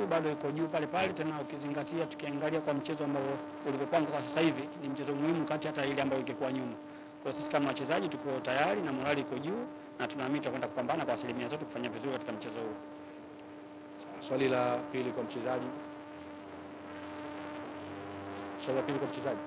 bado iko juu pale pale, tena ukizingatia tukiangalia kwa mchezo ambao ulivyopangwa kwa sasa hivi ni mchezo muhimu kati hata ile ambayo ingekuwa nyuma. Kwa sisi kama wachezaji tuko tayari na morali iko juu na tunaamini tutakwenda kupambana kwa asilimia zote kufanya vizuri katika mchezo huu. Swali la pili kwa mchezaji. Swali la pili kwa mchezaji.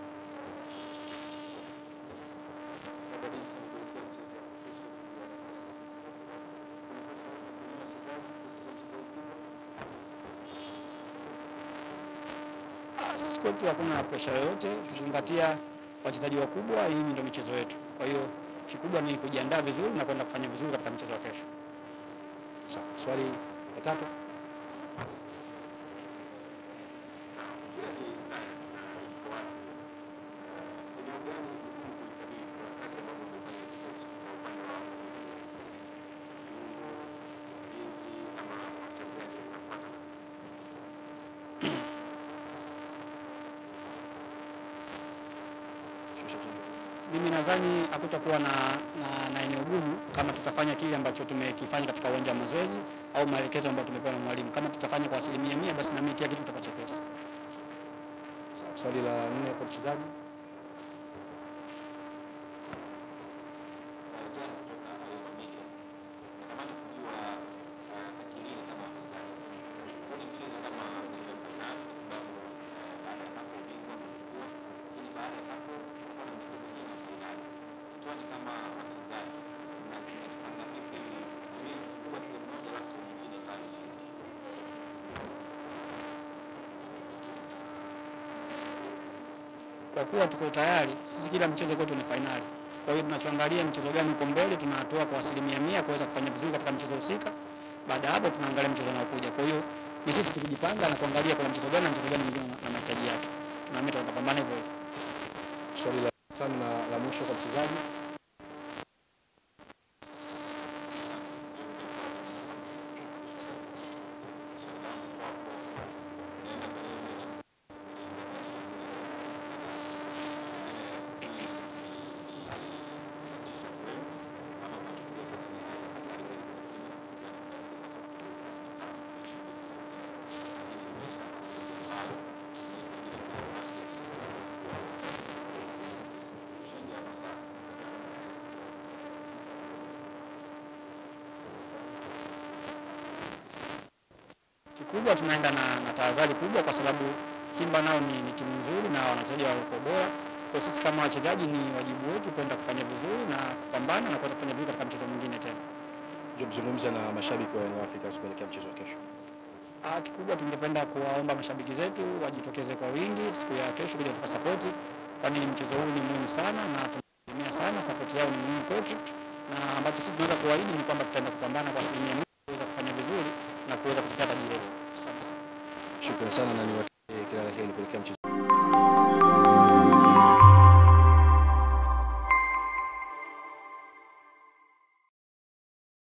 Sisi hakuna pressure yoyote, tukizingatia wachezaji wakubwa, hii ndio michezo yetu. Kwa hiyo kikubwa ni kujiandaa vizuri na kwenda kufanya vizuri katika mchezo wa kesho. Sawa. Swali la tatu. Mimi nadhani hakutakuwa na eneo gumu kama tutafanya kile ambacho tumekifanya katika uwanja wa mazoezi au maelekezo ambayo tumepewa na mwalimu. Kama tutafanya kwa 100% basi na mimi kila kitu kitakuwa chepesi. Swali la 4 kwa mchezaji. Kwa kuwa tuko tayari, sisi kila mchezo kwetu ni finali. Kwa hiyo tunachoangalia mchezo gani uko mbele, tunatoa kwa 100% kuweza kufanya vizuri katika mchezo husika. Baada hapo tunaangalia mchezo unaokuja. Kwa hiyo ni sisi tukijipanga na kuangalia kwa mchezo gani na mchezo gani mwingine na mahitaji yake. Tunaamini tutapambana hivyo hivyo. Swali la 5 na la mwisho kwa mchezaji. Kikubwa tunaenda na tahadhari kubwa kwa sababu Simba nao ni timu nzuri na wanachezaji wako bora. Kwa sisi kama wachezaji ni wajibu wetu kwenda kufanya vizuri na kupambana na kwenda kufanya vizuri katika mchezo mwingine tena. Mzungumza na mashabiki wa Young Africans kuelekea mchezo wa kesho. Kikubwa tungependa kuwaomba mashabiki zetu wajitokeze kwa wingi siku ya kesho kuja kutupa support, kwani mchezo huu ni muhimu sana na tunategemea sana support yao ni muhimu kwetu, na ambacho sisi tunaweza kuahidi ni kwamba tutaenda kupambana kwa 100% kuweza kufanya vizuri na kuweza kutetea taji letu. Shukrani sana na